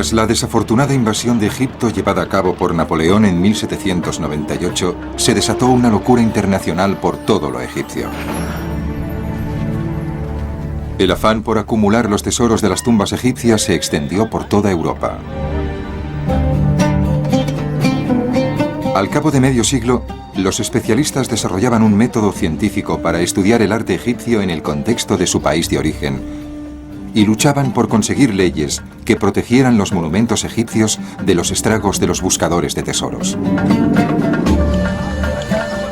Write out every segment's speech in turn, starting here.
Tras la desafortunada invasión de Egipto llevada a cabo por Napoleón en 1798, se desató una locura internacional por todo lo egipcio. El afán por acumular los tesoros de las tumbas egipcias se extendió por toda Europa. Al cabo de medio siglo, los especialistas desarrollaban un método científico para estudiar el arte egipcio en el contexto de su país de origen y luchaban por conseguir leyes que protegieran los monumentos egipcios de los estragos de los buscadores de tesoros.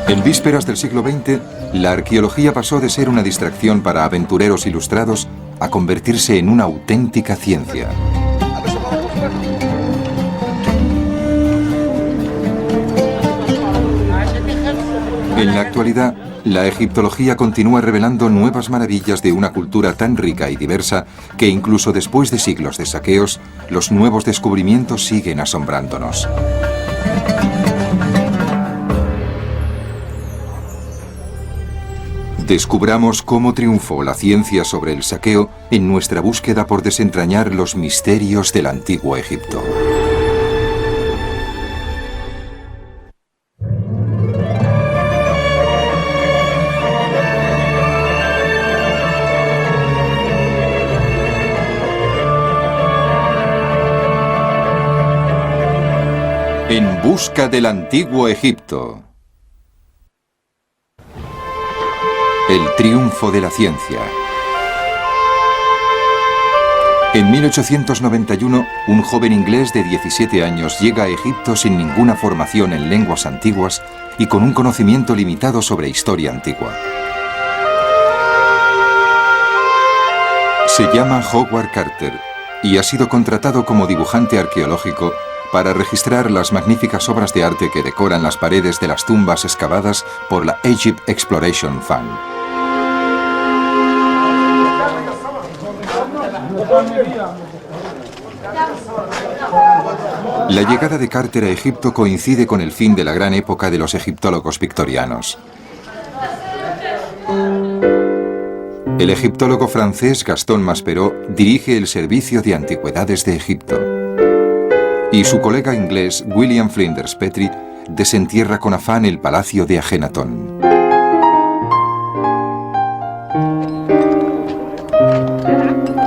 En vísperas del siglo XX, la arqueología pasó de ser una distracción para aventureros ilustrados a convertirse en una auténtica ciencia. En la actualidad, la egiptología continúa revelando nuevas maravillas de una cultura tan rica y diversa que incluso después de siglos de saqueos, los nuevos descubrimientos siguen asombrándonos. Descubramos cómo triunfó la ciencia sobre el saqueo en nuestra búsqueda por desentrañar los misterios del antiguo Egipto. En busca del antiguo Egipto. El triunfo de la ciencia. En 1891, un joven inglés de 17 años llega a Egipto sin ninguna formación en lenguas antiguas y con un conocimiento limitado sobre historia antigua. Se llama Howard Carter y ha sido contratado como dibujante arqueológico para registrar las magníficas obras de arte que decoran las paredes de las tumbas excavadas por la Egypt Exploration Fund. La llegada de Carter a Egipto coincide con el fin de la gran época de los egiptólogos victorianos. El egiptólogo francés Gaston Maspero dirige el Servicio de Antigüedades de Egipto. Y su colega inglés William Flinders Petrie desentierra con afán el palacio de Ajenatón.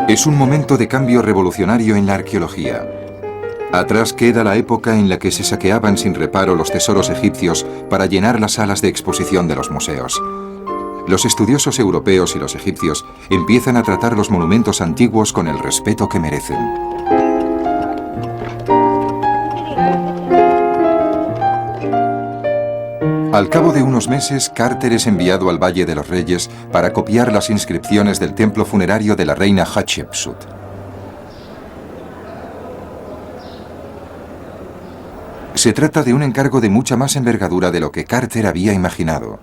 Es un momento de cambio revolucionario en la arqueología. Atrás queda la época en la que se saqueaban sin reparo los tesoros egipcios para llenar las salas de exposición de los museos. Los estudiosos europeos y los egipcios empiezan a tratar los monumentos antiguos con el respeto que merecen. Al cabo de unos meses, Carter es enviado al Valle de los Reyes para copiar las inscripciones del templo funerario de la reina Hatshepsut. Se trata de un encargo de mucha más envergadura de lo que Carter había imaginado.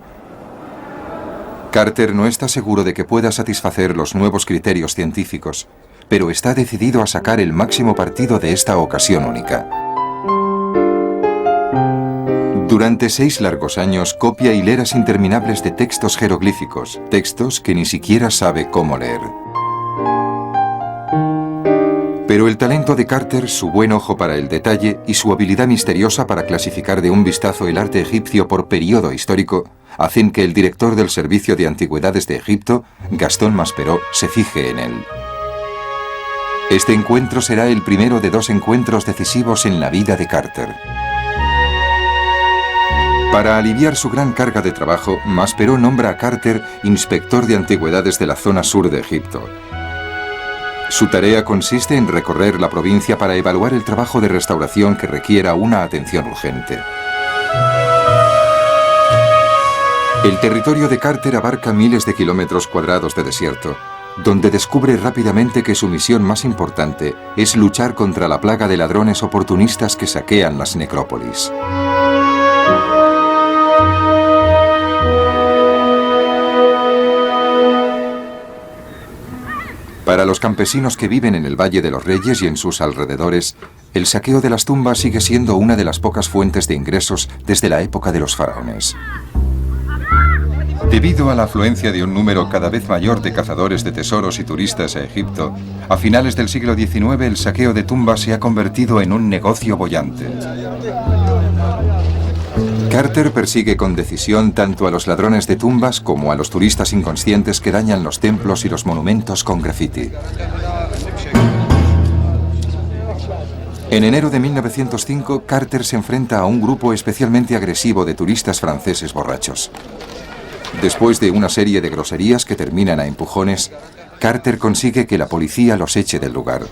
Carter no está seguro de que pueda satisfacer los nuevos criterios científicos, pero está decidido a sacar el máximo partido de esta ocasión única. Durante 6 largos años copia hileras interminables de textos jeroglíficos, textos que ni siquiera sabe cómo leer. Pero el talento de Carter, su buen ojo para el detalle y su habilidad misteriosa para clasificar de un vistazo el arte egipcio por periodo histórico, hacen que el director del Servicio de Antigüedades de Egipto, Gaston Maspero, se fije en él. Este encuentro será el primero de 2 encuentros decisivos en la vida de Carter. Para aliviar su gran carga de trabajo, Maspero nombra a Carter inspector de antigüedades de la zona sur de Egipto. Su tarea consiste en recorrer la provincia para evaluar el trabajo de restauración que requiera una atención urgente. El territorio de Carter abarca miles de kilómetros cuadrados de desierto, donde descubre rápidamente que su misión más importante es luchar contra la plaga de ladrones oportunistas que saquean las necrópolis. Para los campesinos que viven en el Valle de los Reyes y en sus alrededores, el saqueo de las tumbas sigue siendo una de las pocas fuentes de ingresos desde la época de los faraones. Debido a la afluencia de un número cada vez mayor de cazadores de tesoros y turistas a Egipto, a finales del siglo XIX el saqueo de tumbas se ha convertido en un negocio boyante. Carter persigue con decisión tanto a los ladrones de tumbas como a los turistas inconscientes que dañan los templos y los monumentos con graffiti. En enero de 1905, Carter se enfrenta a un grupo especialmente agresivo de turistas franceses borrachos. Después de una serie de groserías que terminan a empujones, Carter consigue que la policía los eche del lugar.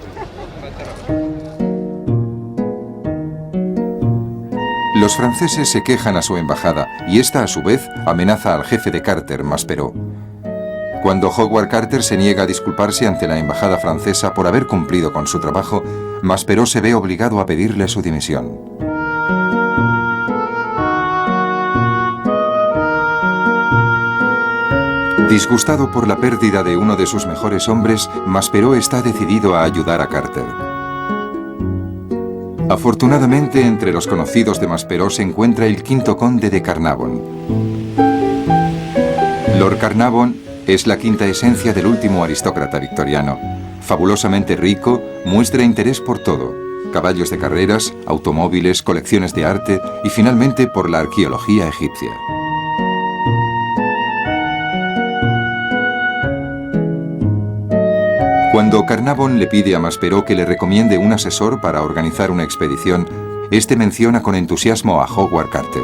Los franceses se quejan a su embajada y esta, a su vez, amenaza al jefe de Carter, Maspero. Cuando Howard Carter se niega a disculparse ante la embajada francesa por haber cumplido con su trabajo, Maspero se ve obligado a pedirle su dimisión. Disgustado por la pérdida de uno de sus mejores hombres, Maspero está decidido a ayudar a Carter. Afortunadamente, entre los conocidos de Maspero se encuentra el quinto conde de Carnarvon. Lord Carnarvon es la quinta esencia del último aristócrata victoriano. Fabulosamente rico, muestra interés por todo: caballos de carreras, automóviles, colecciones de arte y finalmente por la arqueología egipcia. Cuando Carnarvon le pide a Maspero que le recomiende un asesor para organizar una expedición, este menciona con entusiasmo a Howard Carter.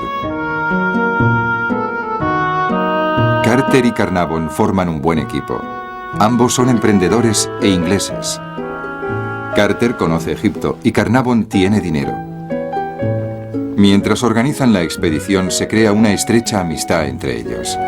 Carter y Carnarvon forman un buen equipo. Ambos son emprendedores e ingleses. Carter conoce Egipto y Carnarvon tiene dinero. Mientras organizan la expedición, se crea una estrecha amistad entre ellos.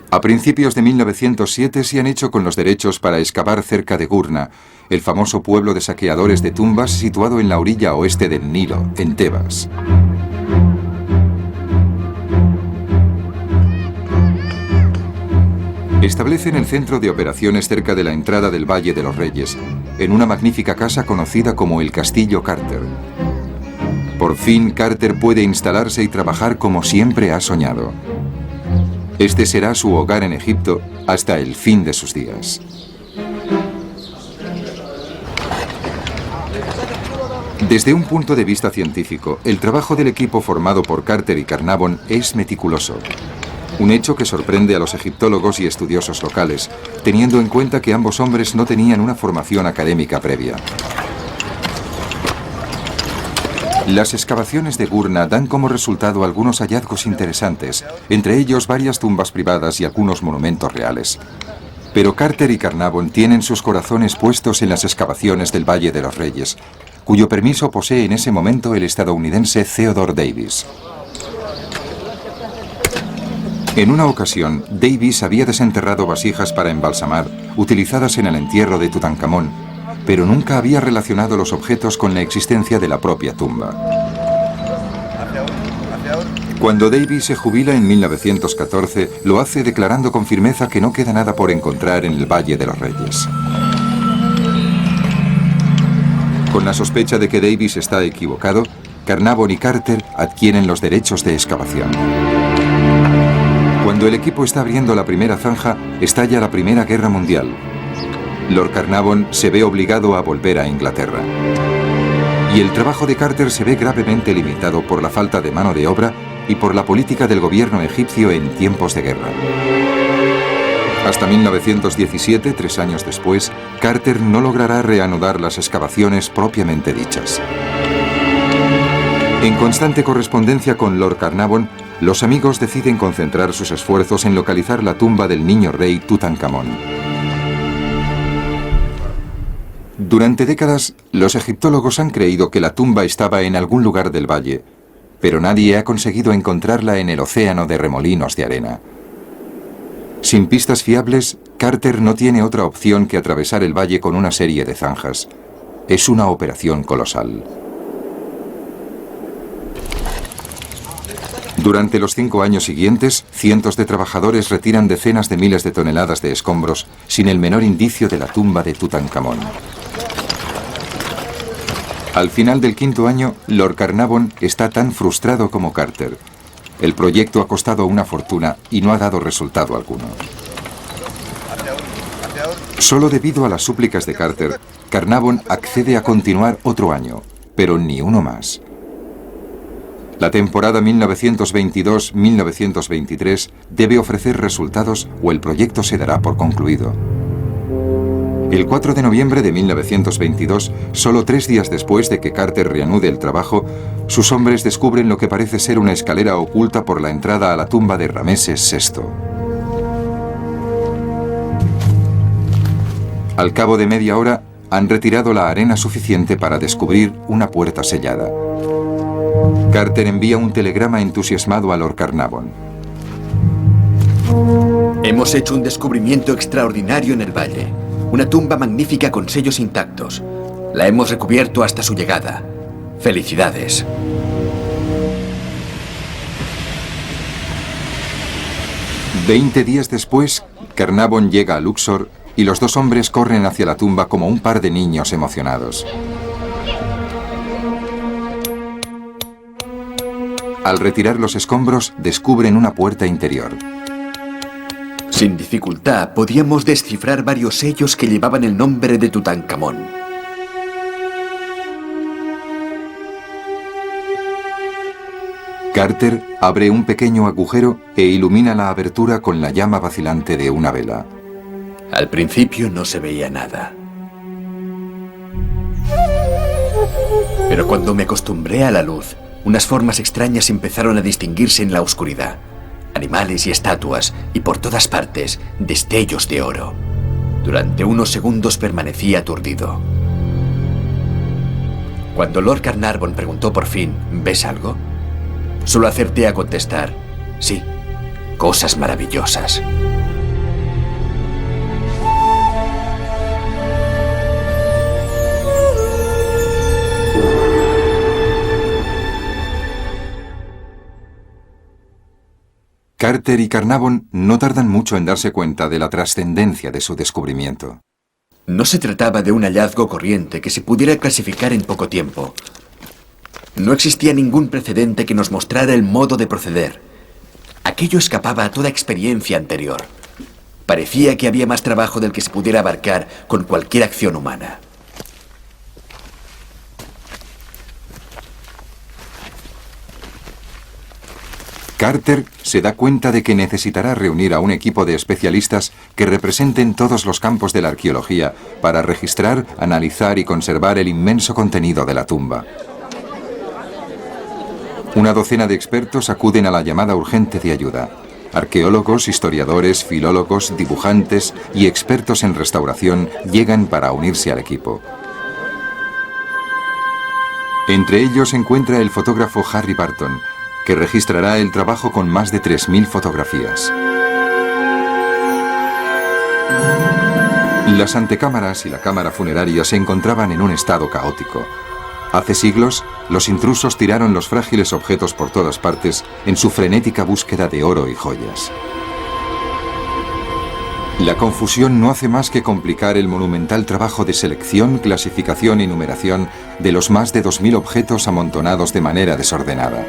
A principios de 1907 se han hecho con los derechos para excavar cerca de Gurna, el famoso pueblo de saqueadores de tumbas situado en la orilla oeste del Nilo, en Tebas. Establecen el centro de operaciones cerca de la entrada del Valle de los Reyes, en una magnífica casa conocida como el Castillo Carter. Por fin Carter puede instalarse y trabajar como siempre ha soñado. Este será su hogar en Egipto hasta el fin de sus días. Desde un punto de vista científico, el trabajo del equipo formado por Carter y Carnarvon es meticuloso. Un hecho que sorprende a los egiptólogos y estudiosos locales, teniendo en cuenta que ambos hombres no tenían una formación académica previa. Las excavaciones de Gurna dan como resultado algunos hallazgos interesantes, entre ellos varias tumbas privadas y algunos monumentos reales. Pero Carter y Carnarvon tienen sus corazones puestos en las excavaciones del Valle de los Reyes, cuyo permiso posee en ese momento el estadounidense Theodore Davis. En una ocasión, Davis había desenterrado vasijas para embalsamar, utilizadas en el entierro de Tutankamón, pero nunca había relacionado los objetos con la existencia de la propia tumba. Cuando Davis se jubila en 1914, lo hace declarando con firmeza que no queda nada por encontrar en el Valle de los Reyes. Con la sospecha de que Davis está equivocado, Carnarvon y Carter adquieren los derechos de excavación. Cuando el equipo está abriendo la primera zanja, estalla la Primera Guerra Mundial. Lord Carnarvon se ve obligado a volver a Inglaterra. Y el trabajo de Carter se ve gravemente limitado por la falta de mano de obra y por la política del gobierno egipcio en tiempos de guerra. Hasta 1917, 3 años después, Carter no logrará reanudar las excavaciones propiamente dichas. En constante correspondencia con Lord Carnarvon, los amigos deciden concentrar sus esfuerzos en localizar la tumba del niño rey Tutankamón. Durante décadas, los egiptólogos han creído que la tumba estaba en algún lugar del valle, pero nadie ha conseguido encontrarla en el océano de remolinos de arena. Sin pistas fiables, Carter no tiene otra opción que atravesar el valle con una serie de zanjas. Es una operación colosal. Durante los 5 años siguientes, cientos de trabajadores retiran decenas de miles de toneladas de escombros sin el menor indicio de la tumba de Tutankamón. Al final del quinto año, Lord Carnarvon está tan frustrado como Carter. El proyecto ha costado una fortuna y no ha dado resultado alguno. Solo debido a las súplicas de Carter, Carnarvon accede a continuar otro año, pero ni uno más. La temporada 1922-1923 debe ofrecer resultados o el proyecto se dará por concluido. El 4 de noviembre de 1922, solo 3 días después de que Carter reanude el trabajo, sus hombres descubren lo que parece ser una escalera oculta por la entrada a la tumba de Rameses VI. Al cabo de media hora, han retirado la arena suficiente para descubrir una puerta sellada. Carter envía un telegrama entusiasmado a Lord Carnarvon. Hemos hecho un descubrimiento extraordinario en el valle. Una tumba magnífica con sellos intactos. La hemos recubierto hasta su llegada. ¡Felicidades! «20 días después, Carnarvon llega a Luxor y los dos hombres corren hacia la tumba como un par de niños emocionados. Al retirar los escombros, descubren una puerta interior. Sin dificultad, podíamos descifrar varios sellos que llevaban el nombre de Tutankamón. Carter abre un pequeño agujero e ilumina la abertura con la llama vacilante de una vela. Al principio no se veía nada. Pero cuando me acostumbré a la luz, unas formas extrañas empezaron a distinguirse en la oscuridad. Animales y estatuas, y por todas partes, destellos de oro. Durante unos segundos permanecí aturdido. Cuando Lord Carnarvon preguntó por fin, ¿ves algo?, solo acerté a contestar, sí, cosas maravillosas. Carter y Carnarvon no tardan mucho en darse cuenta de la trascendencia de su descubrimiento. No se trataba de un hallazgo corriente que se pudiera clasificar en poco tiempo. No existía ningún precedente que nos mostrara el modo de proceder. Aquello escapaba a toda experiencia anterior. Parecía que había más trabajo del que se pudiera abarcar con cualquier acción humana. Carter se da cuenta de que necesitará reunir a un equipo de especialistas que representen todos los campos de la arqueología para registrar, analizar y conservar el inmenso contenido de la tumba. Una docena de expertos acuden a la llamada urgente de ayuda. Arqueólogos, historiadores, filólogos, dibujantes y expertos en restauración llegan para unirse al equipo. Entre ellos se encuentra el fotógrafo Harry Barton, que registrará el trabajo con más de 3.000 fotografías. Las antecámaras y la cámara funeraria se encontraban en un estado caótico. Hace siglos, los intrusos tiraron los frágiles objetos por todas partes en su frenética búsqueda de oro y joyas. La confusión no hace más que complicar el monumental trabajo de selección, clasificación y numeración de los más de 2.000 objetos amontonados de manera desordenada.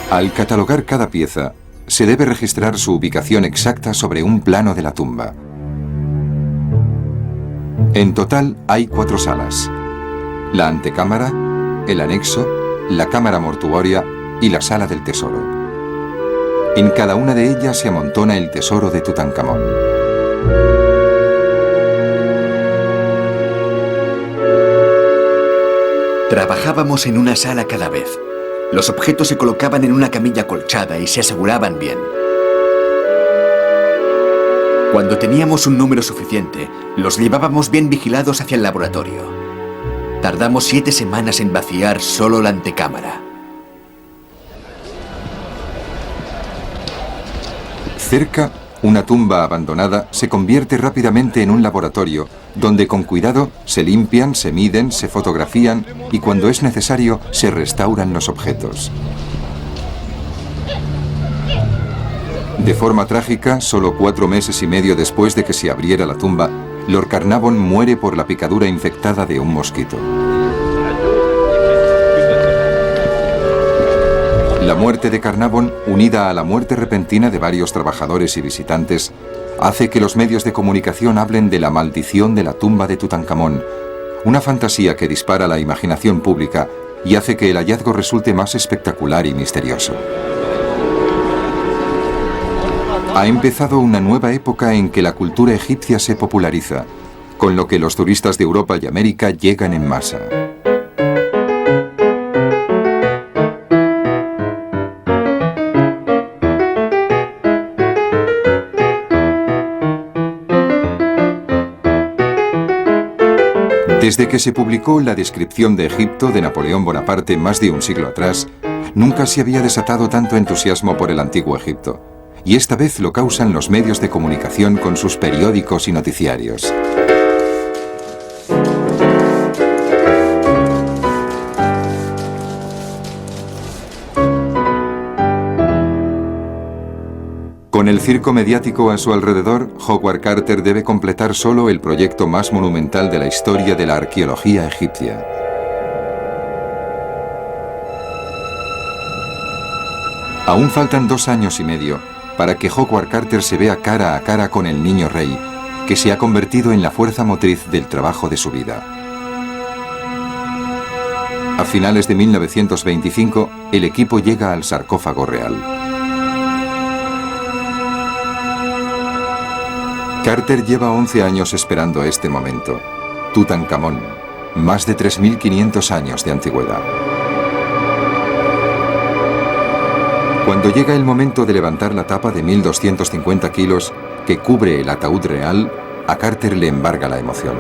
Al catalogar cada pieza, se debe registrar su ubicación exacta sobre un plano de la tumba. En total hay 4 salas: la antecámara, el anexo, la cámara mortuoria y la sala del tesoro. En cada una de ellas se amontona el tesoro de Tutankamón. Trabajábamos en una sala cada vez. Los objetos se colocaban en una camilla acolchada y se aseguraban bien. Cuando teníamos un número suficiente, los llevábamos bien vigilados hacia el laboratorio. Tardamos 7 semanas en vaciar solo la antecámara. Cerca, una tumba abandonada se convierte rápidamente en un laboratorio donde con cuidado se limpian, se miden, se fotografían y cuando es necesario se restauran los objetos. De forma trágica, solo 4 meses y medio después de que se abriera la tumba, Lord Carnarvon muere por la picadura infectada de un mosquito. La muerte de Carnarvon, unida a la muerte repentina de varios trabajadores y visitantes, hace que los medios de comunicación hablen de la maldición de la tumba de Tutankamón, una fantasía que dispara la imaginación pública y hace que el hallazgo resulte más espectacular y misterioso. Ha empezado una nueva época en que la cultura egipcia se populariza, con lo que los turistas de Europa y América llegan en masa. Desde que se publicó La descripción de Egipto de Napoleón Bonaparte más de un siglo atrás, nunca se había desatado tanto entusiasmo por el antiguo Egipto, y esta vez lo causan los medios de comunicación con sus periódicos y noticiarios. Con el circo mediático a su alrededor, Howard Carter debe completar solo el proyecto más monumental de la historia de la arqueología egipcia. Aún faltan 2 años y medio para que Howard Carter se vea cara a cara con el niño rey, que se ha convertido en la fuerza motriz del trabajo de su vida. A finales de 1925, el equipo llega al sarcófago real. Carter lleva 11 años esperando este momento. Tutankamón, más de 3.500 años de antigüedad. Cuando llega el momento de levantar la tapa de 1.250 kilos que cubre el ataúd real, a Carter le embarga la emoción.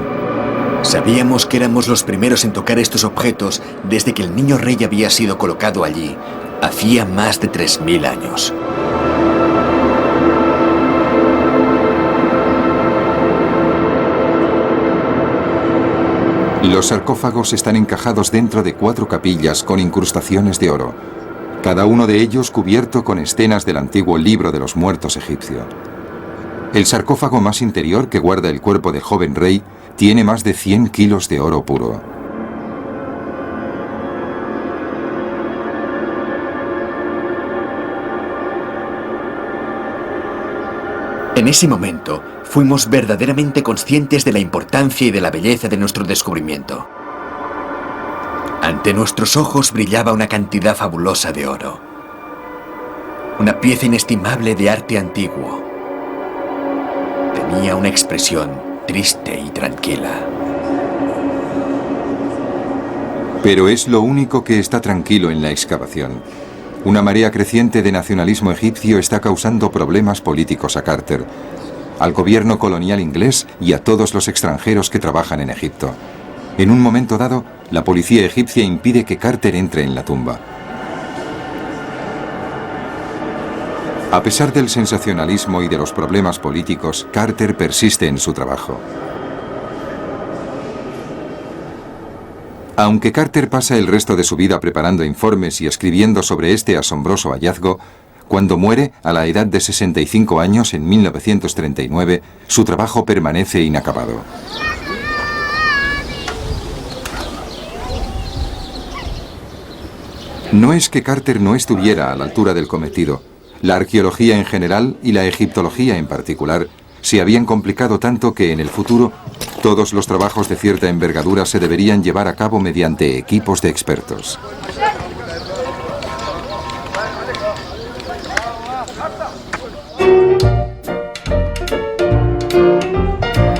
Sabíamos que éramos los primeros en tocar estos objetos desde que el niño rey había sido colocado allí, hacía más de 3.000 años. Los sarcófagos están encajados dentro de 4 capillas con incrustaciones de oro, cada uno de ellos cubierto con escenas del antiguo libro de los muertos egipcio. El sarcófago más interior, que guarda el cuerpo del joven rey, tiene más de 100 kilos de oro puro. En ese momento, fuimos verdaderamente conscientes de la importancia y de la belleza de nuestro descubrimiento. Ante nuestros ojos brillaba una cantidad fabulosa de oro. Una pieza inestimable de arte antiguo. Tenía una expresión triste y tranquila. Pero es lo único que está tranquilo en la excavación. Una marea creciente de nacionalismo egipcio está causando problemas políticos a Carter, al gobierno colonial inglés y a todos los extranjeros que trabajan en Egipto. En un momento dado, la policía egipcia impide que Carter entre en la tumba. A pesar del sensacionalismo y de los problemas políticos, Carter persiste en su trabajo. Aunque Carter pasa el resto de su vida preparando informes y escribiendo sobre este asombroso hallazgo, cuando muere a la edad de 65 años en 1939, su trabajo permanece inacabado. No es que Carter no estuviera a la altura del cometido. La arqueología en general y la egiptología en particular se habían complicado tanto que en el futuro todos los trabajos de cierta envergadura se deberían llevar a cabo mediante equipos de expertos.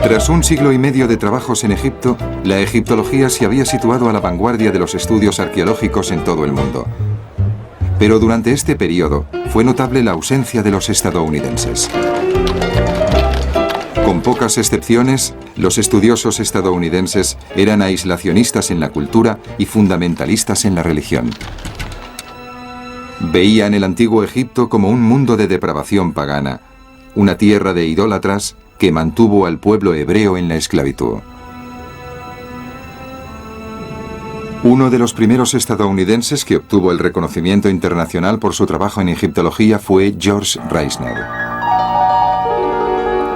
Tras un siglo y medio de trabajos en Egipto, la egiptología se había situado a la vanguardia de los estudios arqueológicos en todo el mundo. Pero durante este periodo fue notable la ausencia de los estadounidenses. Con pocas excepciones, los estudiosos estadounidenses eran aislacionistas en la cultura y fundamentalistas en la religión. Veían el antiguo Egipto como un mundo de depravación pagana, una tierra de idólatras que mantuvo al pueblo hebreo en la esclavitud. Uno de los primeros estadounidenses que obtuvo el reconocimiento internacional por su trabajo en egiptología fue George Reisner.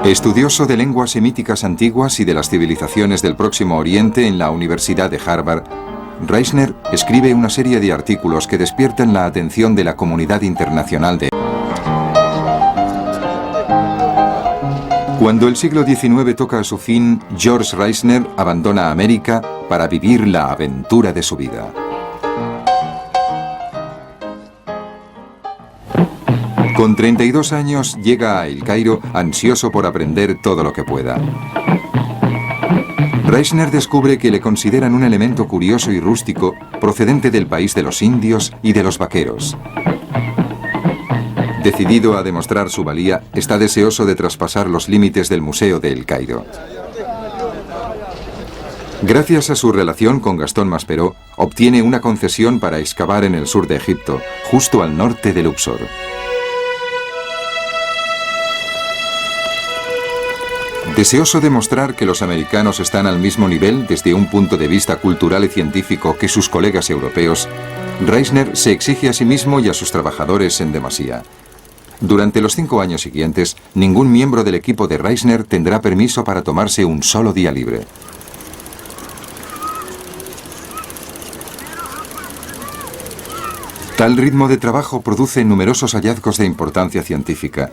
Estudioso de lenguas semíticas antiguas y de las civilizaciones del Próximo Oriente en la Universidad de Harvard, Reisner escribe una serie de artículos que despiertan la atención de la comunidad internacional de... Cuando el siglo XIX toca a su fin, George Reisner abandona América para vivir la aventura de su vida. Con 32 años llega a El Cairo ansioso por aprender todo lo que pueda. Reisner descubre que le consideran un elemento curioso y rústico procedente del país de los indios y de los vaqueros. Decidido a demostrar su valía, está deseoso de traspasar los límites del Museo de El Cairo. Gracias a su relación con Gastón Maspero, obtiene una concesión para excavar en el sur de Egipto, justo al norte de Luxor. Deseoso de mostrar que los americanos están al mismo nivel desde un punto de vista cultural y científico que sus colegas europeos, Reisner se exige a sí mismo y a sus trabajadores en demasía. Durante los 5 años siguientes, ningún miembro del equipo de Reisner tendrá permiso para tomarse un solo día libre. Tal ritmo de trabajo produce numerosos hallazgos de importancia científica,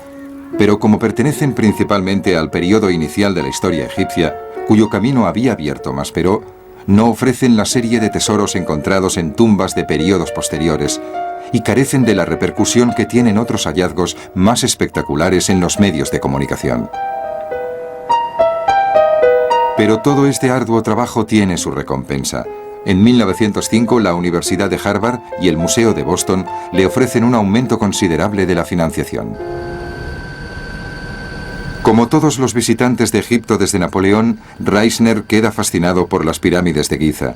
pero como pertenecen principalmente al periodo inicial de la historia egipcia, cuyo camino había abierto Maspero, no ofrecen la serie de tesoros encontrados en tumbas de periodos posteriores, y carecen de la repercusión que tienen otros hallazgos más espectaculares en los medios de comunicación. Pero todo este arduo trabajo tiene su recompensa. En 1905, la Universidad de Harvard y el Museo de Boston le ofrecen un aumento considerable de la financiación. Como todos los visitantes de Egipto desde Napoleón, Reisner queda fascinado por las pirámides de Giza.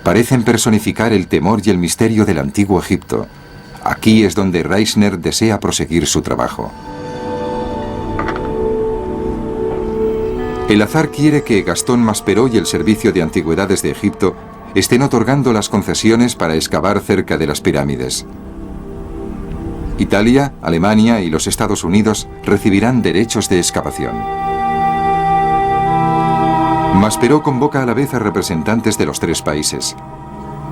Parecen personificar el temor y el misterio del antiguo Egipto. Aquí es donde Reisner desea proseguir su trabajo. El azar quiere que Gastón Maspero y el Servicio de Antigüedades de Egipto estén otorgando las concesiones para excavar cerca de las pirámides. Italia, Alemania y los Estados Unidos recibirán derechos de excavación. Maspero convoca a la vez a representantes de los 3 países.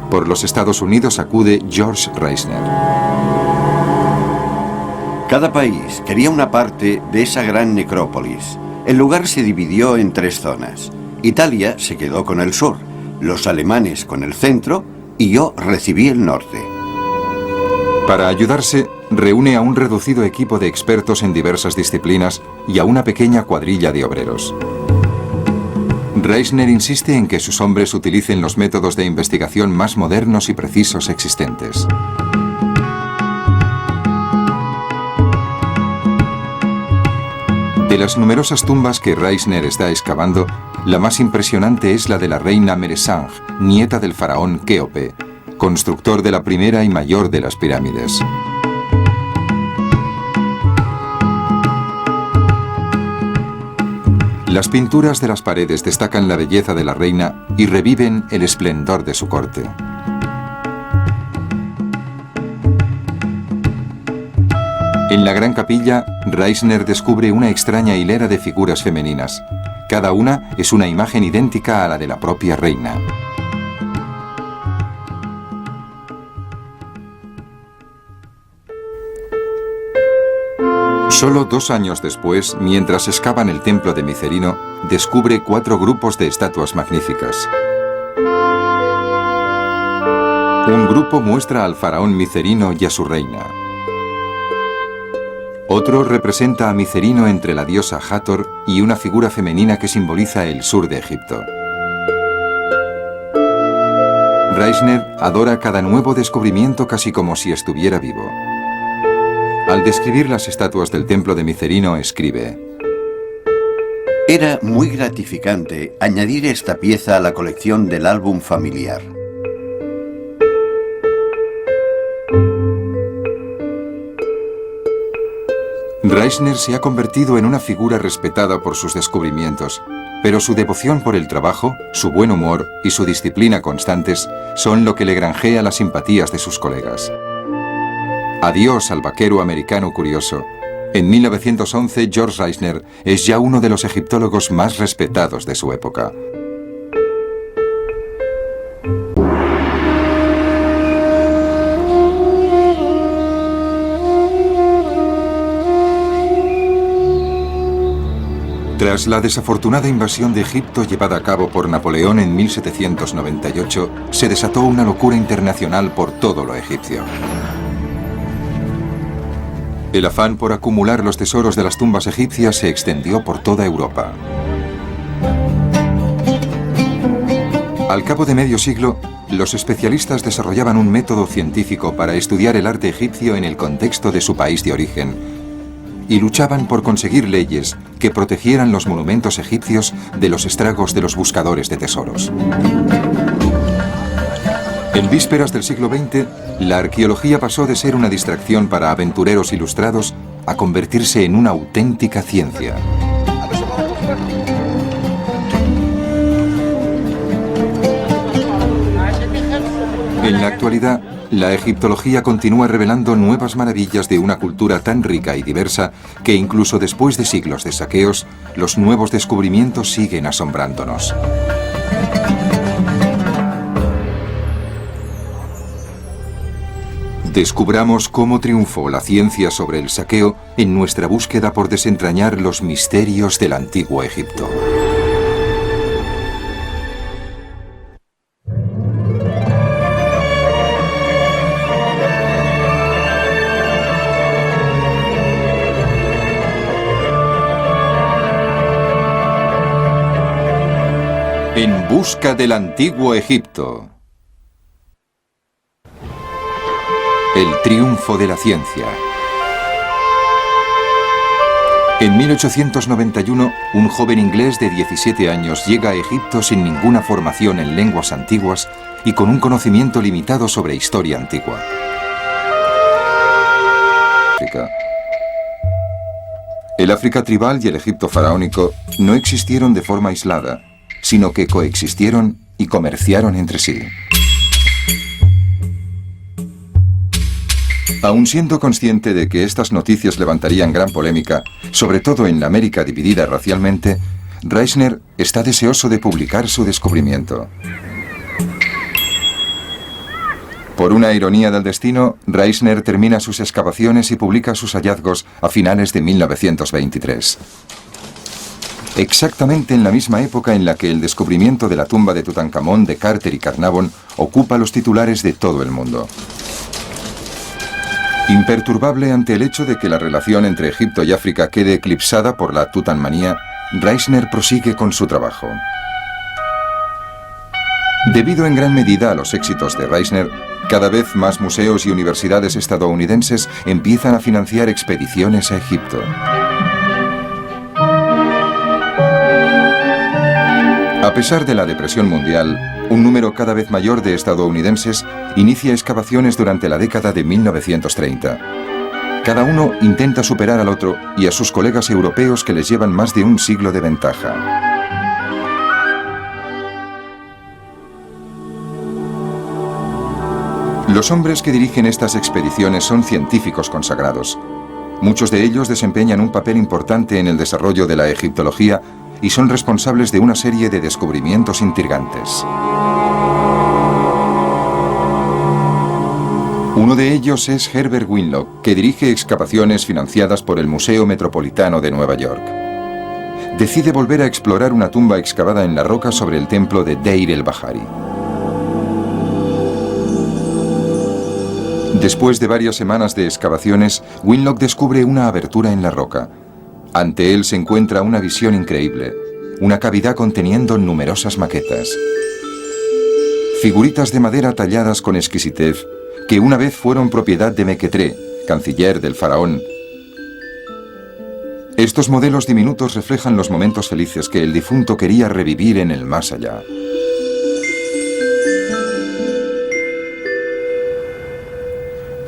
Por los Estados Unidos acude George Reisner. Cada país quería una parte de esa gran necrópolis. El lugar se dividió en 3 zonas. Italia se quedó con el sur, los alemanes con el centro y yo recibí el norte. Para ayudarse, reúne a un reducido equipo de expertos en diversas disciplinas y a una pequeña cuadrilla de obreros. Reisner insiste en que sus hombres utilicen los métodos de investigación más modernos y precisos existentes. De las numerosas tumbas que Reisner está excavando, la más impresionante es la de la reina Meresang, nieta del faraón Kéope, constructor de la primera y mayor de las pirámides. Las pinturas de las paredes destacan la belleza de la reina y reviven el esplendor de su corte. En la gran capilla, Reisner descubre una extraña hilera de figuras femeninas. Cada una es una imagen idéntica a la de la propia reina. Solo 2 años después, mientras excavan el templo de Micerino, descubre 4 grupos de estatuas magníficas. Un grupo muestra al faraón Micerino y a su reina. Otro representa a Micerino entre la diosa Hathor y una figura femenina que simboliza el sur de Egipto. Reisner adora cada nuevo descubrimiento casi como si estuviera vivo. Al describir las estatuas del templo de Micerino, escribe: Era muy gratificante añadir esta pieza a la colección del álbum familiar. Reisner se ha convertido en una figura respetada por sus descubrimientos, pero su devoción por el trabajo, su buen humor y su disciplina constantes son lo que le granjea las simpatías de sus colegas. Adiós al vaquero americano curioso. En 1911, George Reisner es ya uno de los egiptólogos más respetados de su época. Tras la desafortunada invasión de Egipto llevada a cabo por Napoleón en 1798, se desató una locura internacional por todo lo egipcio. El afán por acumular los tesoros de las tumbas egipcias se extendió por toda Europa. Al cabo de medio siglo, los especialistas desarrollaban un método científico para estudiar el arte egipcio en el contexto de su país de origen y luchaban por conseguir leyes que protegieran los monumentos egipcios de los estragos de los buscadores de tesoros. En vísperas del siglo XX, la arqueología pasó de ser una distracción para aventureros ilustrados a convertirse en una auténtica ciencia. En la actualidad, la egiptología continúa revelando nuevas maravillas de una cultura tan rica y diversa que incluso después de siglos de saqueos, los nuevos descubrimientos siguen asombrándonos. Descubramos cómo triunfó la ciencia sobre el saqueo en nuestra búsqueda por desentrañar los misterios del antiguo Egipto. En busca del antiguo Egipto. El triunfo de la ciencia. En 1891, un joven inglés de 17 años llega a Egipto sin ninguna formación en lenguas antiguas y con un conocimiento limitado sobre historia antigua. El África tribal y el Egipto faraónico no existieron de forma aislada, sino que coexistieron y comerciaron entre sí. Aun siendo consciente de que estas noticias levantarían gran polémica, sobre todo en la América dividida racialmente, Reisner está deseoso de publicar su descubrimiento. Por una ironía del destino, Reisner termina sus excavaciones y publica sus hallazgos a finales de 1923. Exactamente en la misma época en la que el descubrimiento de la tumba de Tutankamón de Carter y Carnarvon ocupa los titulares de todo el mundo. Imperturbable ante el hecho de que la relación entre Egipto y África quede eclipsada por la tutanmanía, Reisner prosigue con su trabajo. Debido en gran medida a los éxitos de Reisner, cada vez más museos y universidades estadounidenses empiezan a financiar expediciones a Egipto. A pesar de la depresión mundial, un número cada vez mayor de estadounidenses inicia excavaciones durante la década de 1930. Cada uno intenta superar al otro y a sus colegas europeos que les llevan más de un siglo de ventaja. Los hombres que dirigen estas expediciones son científicos consagrados. Muchos de ellos desempeñan un papel importante en el desarrollo de la egiptología y son responsables de una serie de descubrimientos intrigantes. Uno de ellos es Herbert Winlock, que dirige excavaciones financiadas por el Museo Metropolitano de Nueva York. Decide volver a explorar una tumba excavada en la roca sobre el templo de Deir el-Bahari. Después de varias semanas de excavaciones, Winlock descubre una abertura en la roca. Ante él se encuentra una visión increíble, una cavidad conteniendo numerosas maquetas. Figuritas de madera talladas con exquisitez, que una vez fueron propiedad de Mequetré, canciller del faraón. Estos modelos diminutos reflejan los momentos felices que el difunto quería revivir en el más allá.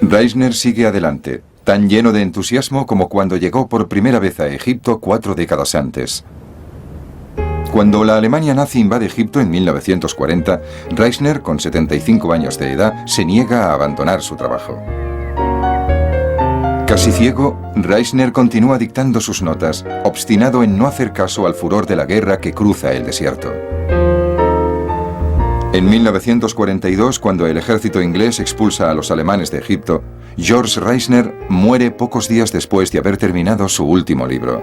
Reisner sigue adelante, tan lleno de entusiasmo como cuando llegó por primera vez a Egipto 4 décadas antes. Cuando la Alemania nazi invade Egipto en 1940, Reisner, con 75 años de edad, se niega a abandonar su trabajo. Casi ciego, Reisner continúa dictando sus notas, obstinado en no hacer caso al furor de la guerra que cruza el desierto. En 1942, cuando el ejército inglés expulsa a los alemanes de Egipto, George Reisner muere pocos días después de haber terminado su último libro.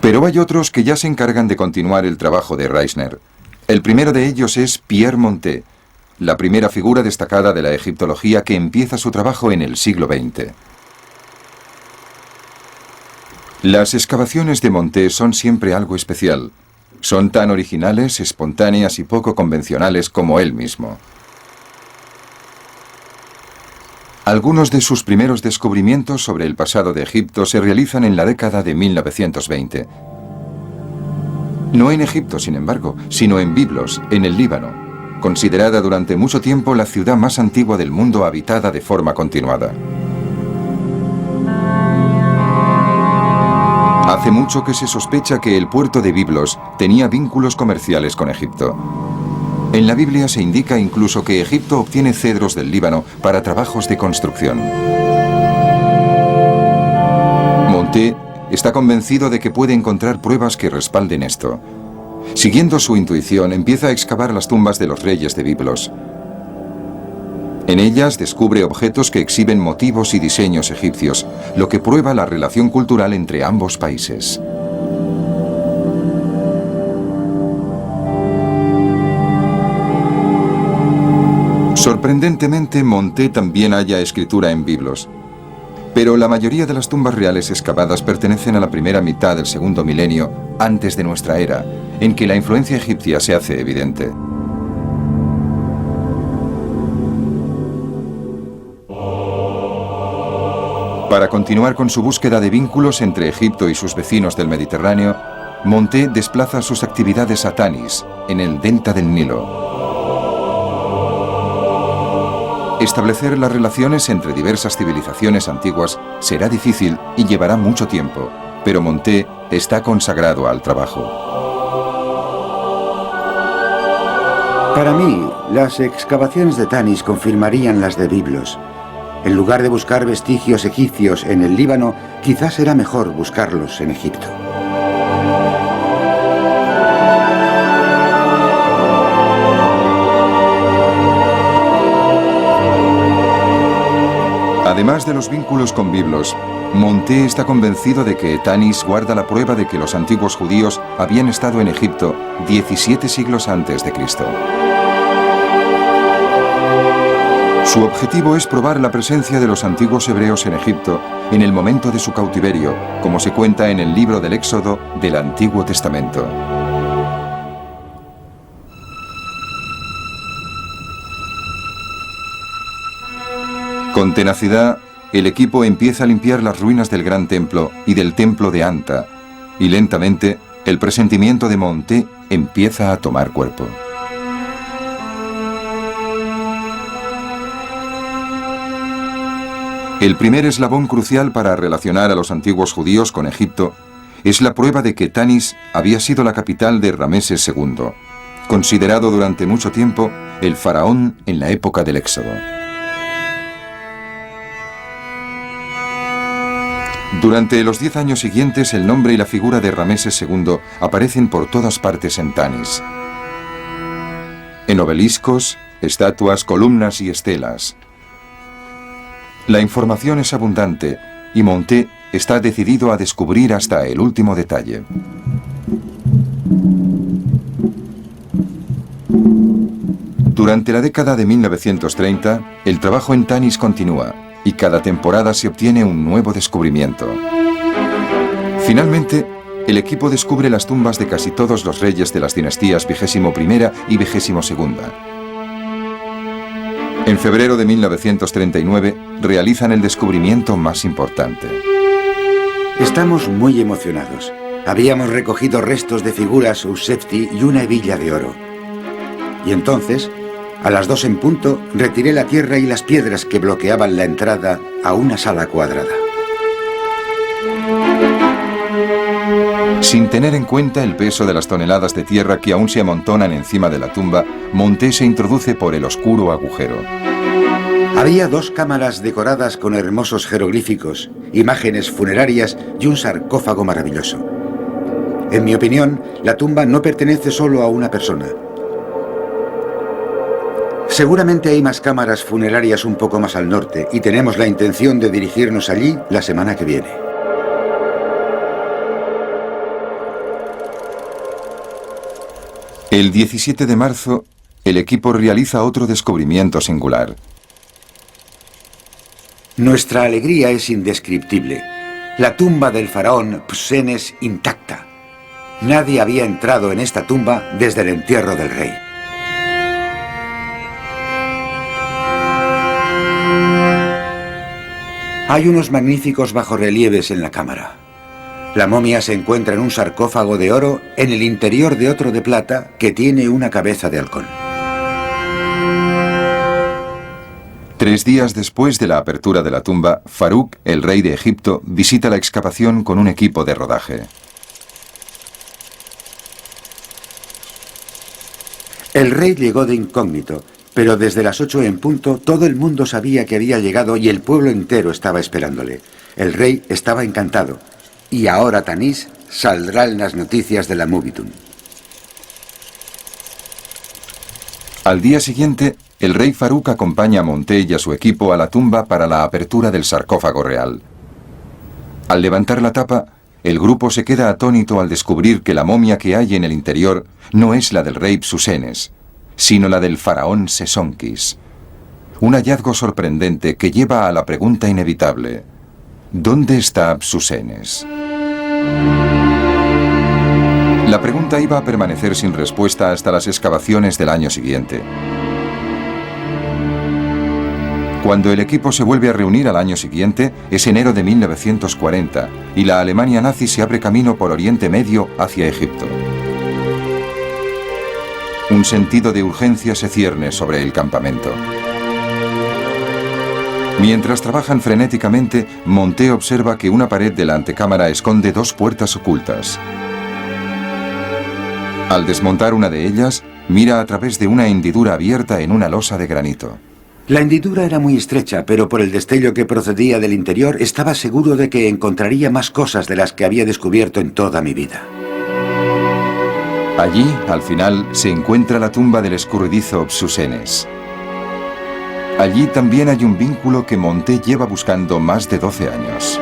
Pero hay otros que ya se encargan de continuar el trabajo de Reisner. El primero de ellos es Pierre Montet, la primera figura destacada de la egiptología que empieza su trabajo en el siglo XX. Las excavaciones de Montet son siempre algo especial. Son tan originales, espontáneas y poco convencionales como él mismo. Algunos de sus primeros descubrimientos sobre el pasado de Egipto se realizan en la década de 1920. No en Egipto, sin embargo, sino en Biblos, en el Líbano, considerada durante mucho tiempo la ciudad más antigua del mundo habitada de forma continuada. Hace mucho que se sospecha que el puerto de Biblos tenía vínculos comerciales con Egipto. En la Biblia se indica incluso que Egipto obtiene cedros del Líbano para trabajos de construcción. Montet está convencido de que puede encontrar pruebas que respalden esto. Siguiendo su intuición, empieza a excavar las tumbas de los reyes de Biblos. En ellas descubre objetos que exhiben motivos y diseños egipcios, lo que prueba la relación cultural entre ambos países. Sorprendentemente, Montet también halla escritura en Biblos. Pero la mayoría de las tumbas reales excavadas pertenecen a la primera mitad del segundo milenio antes de nuestra era, en que la influencia egipcia se hace evidente. Para continuar con su búsqueda de vínculos entre Egipto y sus vecinos del Mediterráneo, Montet desplaza sus actividades a Tanis, en el delta del Nilo. Establecer las relaciones entre diversas civilizaciones antiguas será difícil y llevará mucho tiempo, pero Montet está consagrado al trabajo. Para mí, las excavaciones de Tanis confirmarían las de Biblos. En lugar de buscar vestigios egipcios en el Líbano, quizás será mejor buscarlos en Egipto. Además de los vínculos con Biblos, Montet está convencido de que Tanis guarda la prueba de que los antiguos judíos habían estado en Egipto 17 siglos antes de Cristo. Su objetivo es probar la presencia de los antiguos hebreos en Egipto en el momento de su cautiverio, como se cuenta en el libro del Éxodo del Antiguo Testamento. Con tenacidad, el equipo empieza a limpiar las ruinas del Gran Templo y del Templo de Anta, y lentamente el presentimiento de Montet empieza a tomar cuerpo. El primer eslabón crucial para relacionar a los antiguos judíos con Egipto es la prueba de que Tanis había sido la capital de Rameses II, considerado durante mucho tiempo el faraón en la época del Éxodo. Durante los 10 años siguientes, el nombre y la figura de Rameses II aparecen por todas partes en Tanis. En obeliscos, estatuas, columnas y estelas. La información es abundante y Montet está decidido a descubrir hasta el último detalle. Durante la década de 1930, el trabajo en Tanis continúa y cada temporada se obtiene un nuevo descubrimiento. Finalmente, el equipo descubre las tumbas de casi todos los reyes de las dinastías XXI y XXII. En febrero de 1939 realizan el descubrimiento más importante. Estamos muy emocionados. Habíamos recogido restos de figuras Ussefti y una hebilla de oro. Y entonces, a las 2 en punto, retiré la tierra y las piedras que bloqueaban la entrada a una sala cuadrada. Sin tener en cuenta el peso de las toneladas de tierra que aún se amontonan encima de la tumba, Monté se introduce por el oscuro agujero. Había 2 cámaras decoradas con hermosos jeroglíficos, imágenes funerarias y un sarcófago maravilloso. En mi opinión, la tumba no pertenece solo a una persona. Seguramente hay más cámaras funerarias un poco más al norte y tenemos la intención de dirigirnos allí la semana que viene. El 17 de marzo, el equipo realiza otro descubrimiento singular. Nuestra alegría es indescriptible. La tumba del faraón Psusenes intacta. Nadie había entrado en esta tumba desde el entierro del rey. Hay unos magníficos bajorrelieves en la cámara. La momia se encuentra en un sarcófago de oro en el interior de otro de plata que tiene una cabeza de halcón. 3 días después de la apertura de la tumba, Farouk, el rey de Egipto, visita la excavación con un equipo de rodaje. El rey llegó de incógnito, pero desde las 8 en punto todo el mundo sabía que había llegado y el pueblo entero estaba esperándole. El rey estaba encantado. Y ahora Tanis saldrá en las noticias de la Movietune. Al día siguiente, el rey Farouk acompaña a Monté y a su equipo a la tumba para la apertura del sarcófago real. Al levantar la tapa, el grupo se queda atónito al descubrir que la momia que hay en el interior no es la del rey Psusenes, sino la del faraón Sesonkis. Un hallazgo sorprendente que lleva a la pregunta inevitable: ¿dónde está Psusenes? La pregunta iba a permanecer sin respuesta hasta las excavaciones del año siguiente. Cuando el equipo se vuelve a reunir al año siguiente, es enero de 1940, y la Alemania nazi se abre camino por Oriente Medio hacia Egipto. Un sentido de urgencia se cierne sobre el campamento. Mientras trabajan frenéticamente, Monté observa que una pared de la antecámara esconde 2 puertas ocultas. Al desmontar una de ellas, mira a través de una hendidura abierta en una losa de granito. La hendidura era muy estrecha, pero por el destello que procedía del interior estaba seguro de que encontraría más cosas de las que había descubierto en toda mi vida. Allí, al final, se encuentra la tumba del escurridizo Psusenes. Allí también hay un vínculo que Monté lleva buscando más de 12 años.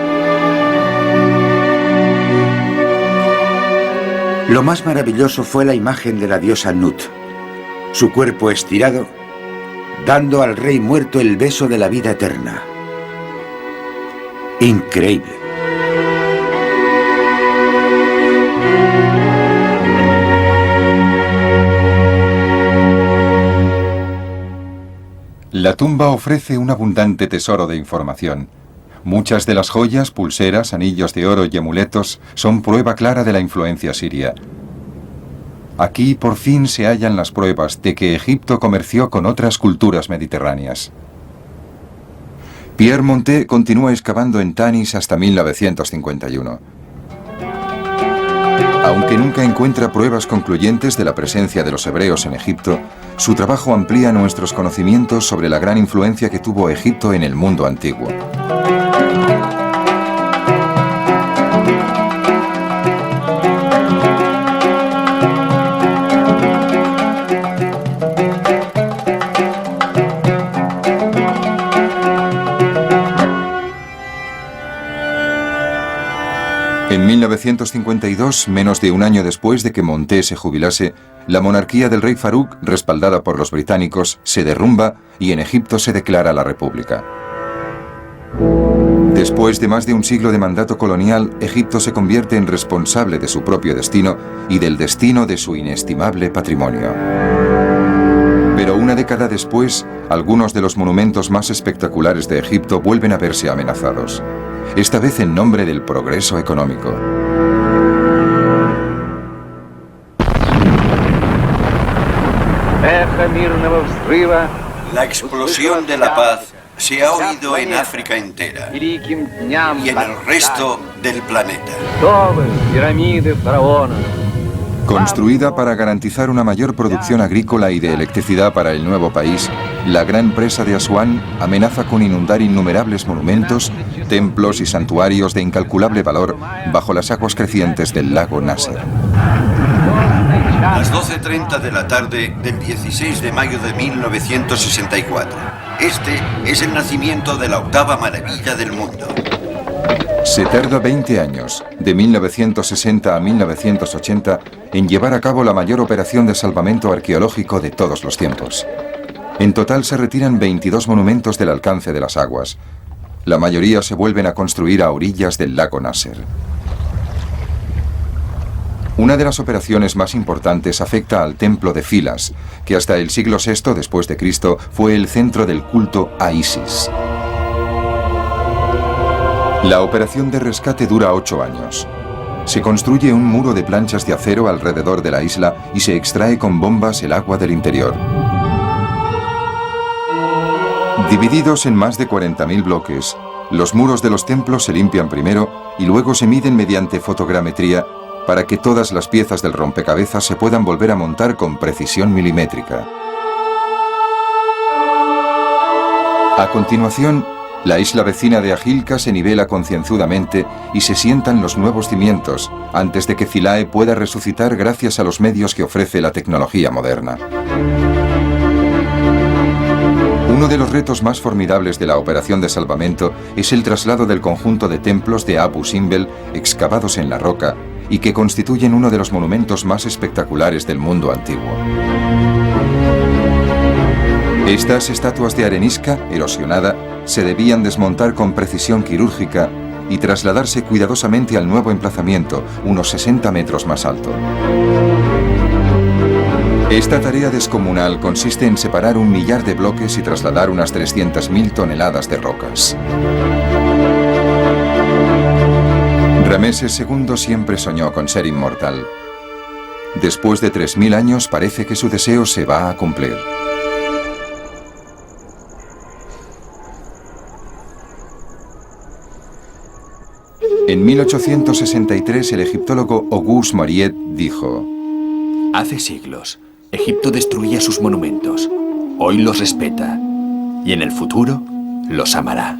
Lo más maravilloso fue la imagen de la diosa Nut. Su cuerpo estirado, dando al rey muerto el beso de la vida eterna. Increíble. La tumba ofrece un abundante tesoro de información. Muchas de las joyas, pulseras, anillos de oro y amuletos son prueba clara de la influencia siria. Aquí por fin se hallan las pruebas de que Egipto comerció con otras culturas mediterráneas. Pierre Monté continúa excavando en Tanis hasta 1951. Aunque nunca encuentra pruebas concluyentes de la presencia de los hebreos en Egipto, su trabajo amplía nuestros conocimientos sobre la gran influencia que tuvo Egipto en el mundo antiguo. En 1952, menos de un año después de que Monté se jubilase, la monarquía del rey Farouk, respaldada por los británicos, se derrumba y en Egipto se declara la República. Después de más de un siglo de mandato colonial, Egipto se convierte en responsable de su propio destino y del destino de su inestimable patrimonio. Pero una década después, algunos de los monumentos más espectaculares de Egipto vuelven a verse amenazados. Esta vez en nombre del progreso económico. La explosión de la paz se ha oído en África entera y en el resto del planeta. Construida para garantizar una mayor producción agrícola y de electricidad para el nuevo país, la gran presa de Asuán amenaza con inundar innumerables monumentos, templos y santuarios de incalculable valor bajo las aguas crecientes del lago Nasser. Las 12:30 de la tarde del 16 de mayo de 1964. Este es el nacimiento de la octava maravilla del mundo. Se tarda 20 años, de 1960 a 1980, en llevar a cabo la mayor operación de salvamento arqueológico de todos los tiempos. En total se retiran 22 monumentos del alcance de las aguas. La mayoría se vuelven a construir a orillas del lago Nasser. Una de las operaciones más importantes afecta al templo de Filas, que hasta el siglo VI después de Cristo fue el centro del culto a Isis. La operación de rescate dura 8 años. Se construye un muro de planchas de acero alrededor de la isla y se extrae con bombas el agua del interior. Divididos en más de 40.000 bloques, los muros de los templos se limpian primero y luego se miden mediante fotogrametría para que todas las piezas del rompecabezas se puedan volver a montar con precisión milimétrica. A continuación, la isla vecina de Agilca se nivela concienzudamente y se sientan los nuevos cimientos antes de que Philae pueda resucitar gracias a los medios que ofrece la tecnología moderna. Uno de los retos más formidables de la operación de salvamento es el traslado del conjunto de templos de Abu Simbel excavados en la roca y que constituyen uno de los monumentos más espectaculares del mundo antiguo. Estas estatuas de arenisca erosionada se debían desmontar con precisión quirúrgica y trasladarse cuidadosamente al nuevo emplazamiento, unos 60 metros más alto. Esta tarea descomunal consiste en separar 1 millar de bloques y trasladar unas 300.000 toneladas de rocas. Rameses II siempre soñó con ser inmortal. Después de 3.000 años parece que su deseo se va a cumplir. En 1863 el egiptólogo Auguste Mariette dijo: Hace siglos, Egipto destruía sus monumentos. Hoy los respeta. Y en el futuro, los amará.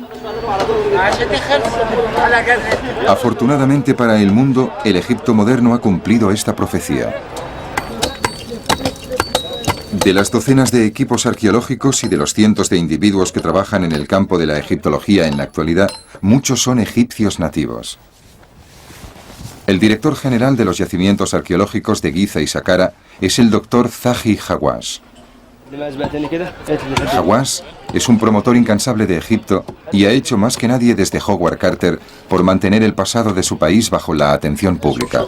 Afortunadamente para el mundo, el Egipto moderno ha cumplido esta profecía. De las docenas de equipos arqueológicos y de los cientos de individuos que trabajan en el campo de la egiptología en la actualidad, muchos son egipcios nativos. El director general de los yacimientos arqueológicos de Giza y Saqqara es el doctor Zahi Hawass. Hawass es un promotor incansable de Egipto y ha hecho más que nadie desde Howard Carter por mantener el pasado de su país bajo la atención pública.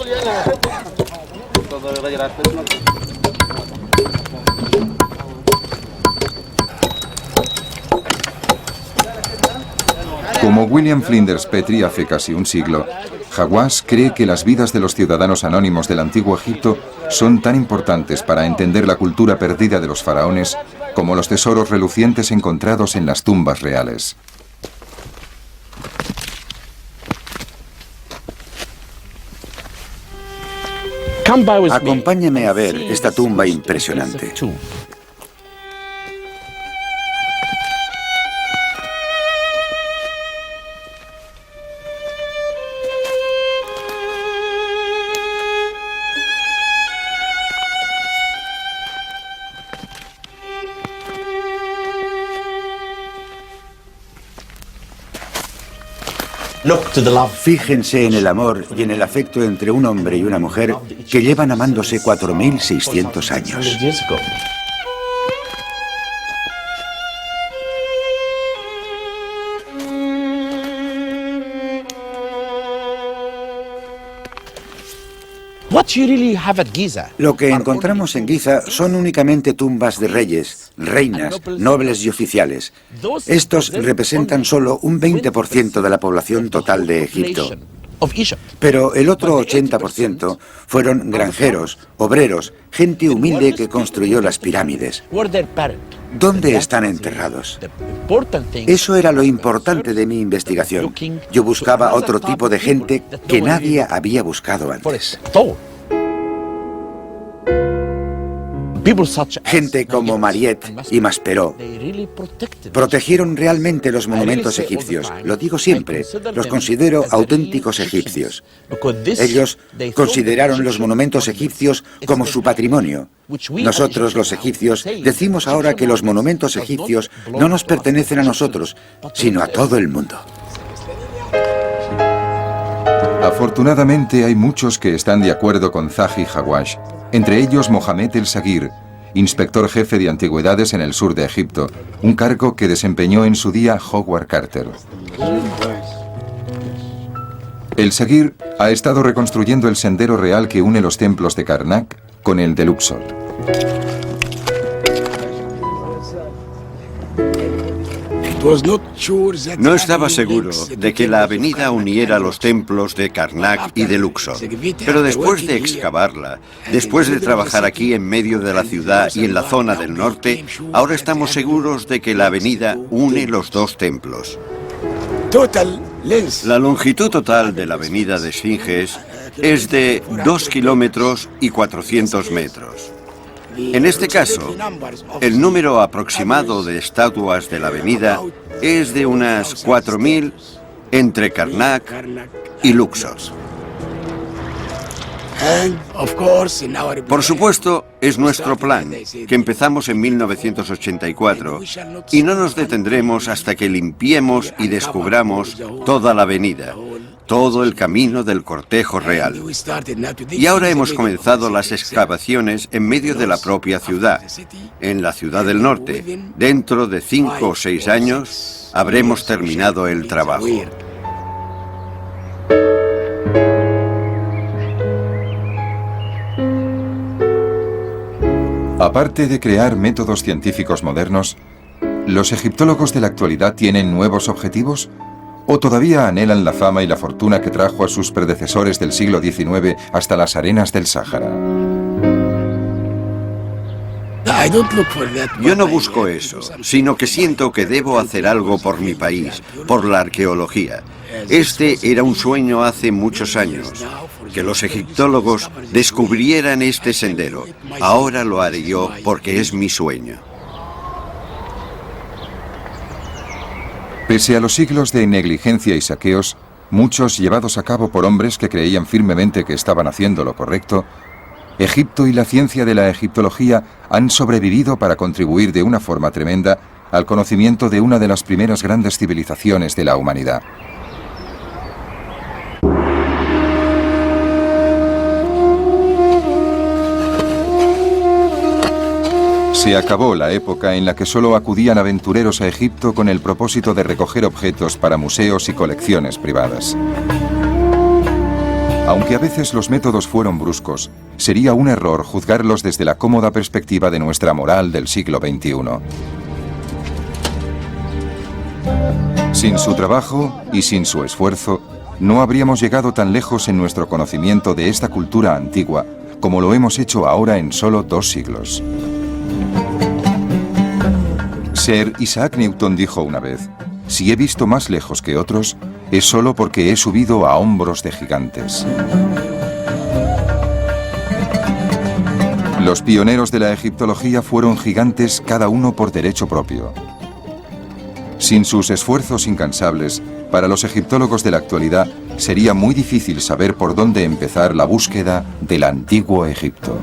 Como William Flinders Petrie hace casi un siglo, Hawass cree que las vidas de los ciudadanos anónimos del antiguo Egipto son tan importantes para entender la cultura perdida de los faraones como los tesoros relucientes encontrados en las tumbas reales. Acompáñame a ver esta tumba impresionante. Fíjense en el amor y en el afecto entre un hombre y una mujer que llevan amándose 4.600 años. Lo que encontramos en Giza son únicamente tumbas de reyes, reinas, nobles y oficiales. Estos representan solo un 20% de la población total de Egipto. Pero el otro 80% fueron granjeros, obreros, gente humilde que construyó las pirámides. ¿Dónde están enterrados? Eso era lo importante de mi investigación. Yo buscaba otro tipo de gente que nadie había buscado antes. Gente como Mariette y Maspero protegieron realmente los monumentos egipcios. Lo digo siempre, los considero auténticos egipcios. Ellos consideraron los monumentos egipcios como su patrimonio. Nosotros, los egipcios, decimos ahora que los monumentos egipcios no nos pertenecen a nosotros, sino a todo el mundo. Afortunadamente hay muchos que están de acuerdo con Zahi Hawash, entre ellos Mohamed El Saguir, inspector jefe de antigüedades en el sur de Egipto, un cargo que desempeñó en su día Howard Carter. El Saguir ha estado reconstruyendo el sendero real que une los templos de Karnak con el de Luxor. No estaba seguro de que la avenida uniera los templos de Karnak y de Luxor, pero después de excavarla, después de trabajar aquí en medio de la ciudad y en la zona del norte, ahora estamos seguros de que la avenida une los dos templos. La longitud total de la avenida de Esfinges es de 2 kilómetros y 400 metros. En este caso, el número aproximado de estatuas de la avenida es de unas 4.000 entre Karnak y Luxor. Por supuesto, es nuestro plan, que empezamos en 1984, y no nos detendremos hasta que limpiemos y descubramos toda la avenida, todo el camino del cortejo real. Y ahora hemos comenzado las excavaciones en medio de la propia ciudad, en la ciudad del norte. Dentro de 5 o 6 años habremos terminado el trabajo. Aparte de crear métodos científicos modernos, ¿los egiptólogos de la actualidad tienen nuevos objetivos? ¿O todavía anhelan la fama y la fortuna que trajo a sus predecesores del siglo XIX hasta las arenas del Sáhara? Yo no busco eso, sino que siento que debo hacer algo por mi país, por la arqueología. Este era un sueño hace muchos años, que los egiptólogos descubrieran este sendero. Ahora lo haré yo porque es mi sueño. Pese a los siglos de negligencia y saqueos, muchos llevados a cabo por hombres que creían firmemente que estaban haciendo lo correcto, Egipto y la ciencia de la egiptología han sobrevivido para contribuir de una forma tremenda al conocimiento de una de las primeras grandes civilizaciones de la humanidad. Se acabó la época en la que solo acudían aventureros a Egipto con el propósito de recoger objetos para museos y colecciones privadas. Aunque a veces los métodos fueron bruscos, sería un error juzgarlos desde la cómoda perspectiva de nuestra moral del siglo XXI. Sin su trabajo y sin su esfuerzo, no habríamos llegado tan lejos en nuestro conocimiento de esta cultura antigua como lo hemos hecho ahora en solo 2 siglos. Sir Isaac Newton dijo una vez: si he visto más lejos que otros, es solo porque he subido a hombros de gigantes. Los pioneros de la egiptología fueron gigantes cada uno por derecho propio. Sin sus esfuerzos incansables, para los egiptólogos de la actualidad sería muy difícil saber por dónde empezar la búsqueda del antiguo Egipto.